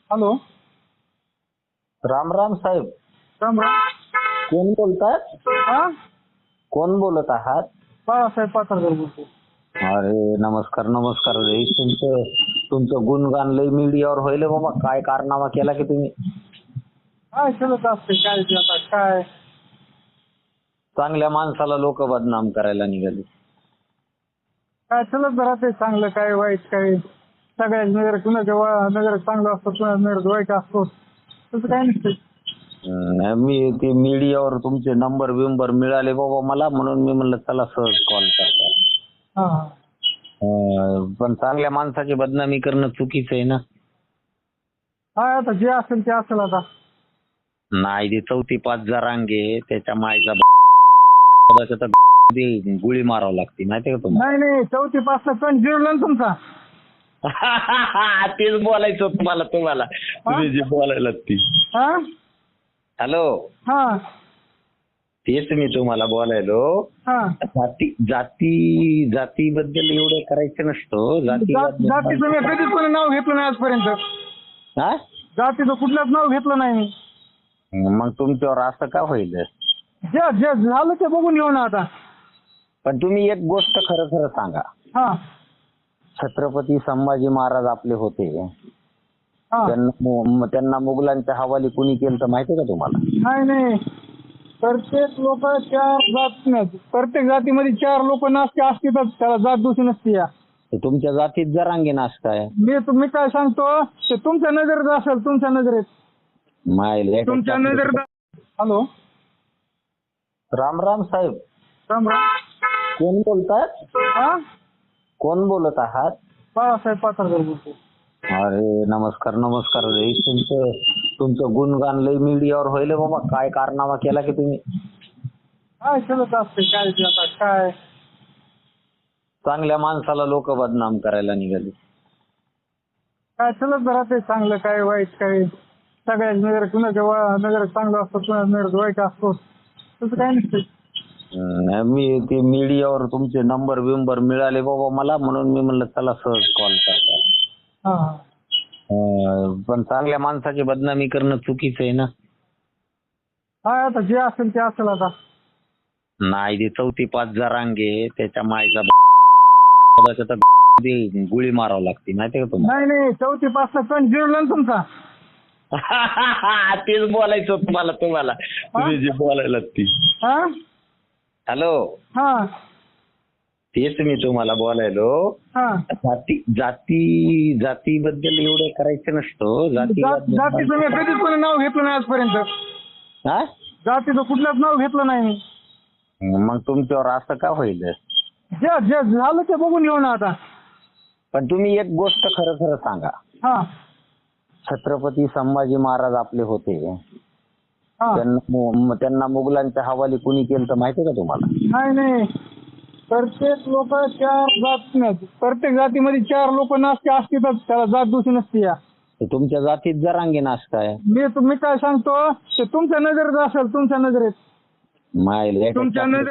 Hello. Ram Ram साहेब. राम राम. कोण बोलतात? हा, कोण बोलत आहात? बाळासाहेब पाथर्डी बोलतो. अरे नमस्कार नमस्कार रे. तुमचं तुमचं गुणगान लय मीडियावर होईल बाबा. काय कारनामा केला की तुम्ही? काय चलत असते काय ते आता काय चांगल्या माणसाला लोक बदनाम करायला निघाले. काय चलत राहते चांगलं काय वाईट काय सगळ्या नगर कुणाच्या नगर चांगलं असतं कुणाच्या नगर वाईट असतो तसं काय नसतं. मी ते मीडियावर तुमचे नंबर बिंबर मिळाले बाबा मला, म्हणून मी म्हणलं चला सहज कॉल करता. हा हा. पण चांगल्या माणसाची बदनामी करणं चुकीचं आहे ना. हा आता जे असेल ते असेल आता. नाही ते 4-5 जरांगे त्याच्या मायचा गुळी मारावं लागते माहितीये का तुम्हाला? नाही 4-5 पण जिरला ना तुमचा. तेच बोलायचं तुम्हाला तुम्ही जे बोलायला ती. हा हॅलो. हा तेच मी तुम्हाला बोलायलो. हा. जातीबद्दल एवढं करायचं नसतं. जातीचं मी कधीच कोणी नाव घेतलं नाही आजपर्यंत. हा? जातीचं कुठलंच नाव घेतलं नाही मी. मग तुमच्यावर असं का होईल? जे जे झालं ते बघून येऊ ना आता. पण तुम्ही एक गोष्ट खरं खरं सांगा. हा छत्रपती संभाजी महाराज आपले होते. हा. त्यांना मुघलांच्या हवाली कुणी केलं तर माहितीये का तुम्हाला? नाही प्रत्येक लोक 4 जात नाही. प्रत्येक जातीमध्ये 4 लोक नसते असतीच त्याला जात दुसरी नसते. या तुमच्या जातीत जरांगे नाच काय? मी काय सांगतो ते तुमच्या नजरेत असेल. तुमच्या नजरेत तुमच्या नजरेत. हॅलो. राम राम साहेब. राम राम. कोण बोलतात? हा, कोण बोलत आहात? बाळासाहेब पाथर्डी बोलतो. अरे नमस्कार नमस्कार रे. तुमचं गुणगान लय मीडियावर होईल बाबा. काय कारनामा केला की तुम्ही? काय चलत असते काय ते आता काय चांगल्या माणसाला लोक बदनाम करायला निघाले. काय चलत राहते चांगलं काय वाईट काय सगळ्या नगर कुणाच्या नगर चांगलं असतं कुणाच्या नगर वाईट असतो तसं काय नसतं. मी ते मीडियावर तुमचे नंबर बिंबर मिळाले बाबा मला, म्हणून मी म्हणलं चला सहज कॉल करता. हा हा. पण चांगल्या माणसाची बदनामी करणं चुकीचं आहे ना. हा आता जे असेल ते असेल आता. नाही ते 4-5 जरांगे त्याच्या मायचा गुळी मारावं लागते माहितीये का तुम्हाला? नाही 4-5 पण जिरला ना तुमचा. तेच बोलायचं तुम्हाला तुम्ही जे बोलायला ती. हा हॅलो. हा तेच मी तुम्हाला बोलायलो. हा. जातीबद्दल एवढं करायचं नसतं. जातीचं मी कधीच कोणी नाव घेतलं नाही आजपर्यंत. हा? जातीचं कुठलंच नाव घेतलं नाही मी. मग तुमच्यावर असं का होईल? जे जे झालं ते बघून येऊ ना आता. पण तुम्ही एक गोष्ट खरं खरं सांगा. हा छत्रपती संभाजी महाराज आपले होते. हा. त्यांना मुघलांच्या हवाली कुणी केलं तर माहितीये का तुम्हाला? नाही प्रत्येक लोक 4 जात नाही. प्रत्येक जातीमध्ये 4 लोक नसते असतीच त्याला जात दुसरी नसते. या तुमच्या जातीत जरांगे नाच काय? मी काय सांगतो ते तुमच्या नजरेत असेल. तुमच्या नजरेत माय तुमच्या नजरेत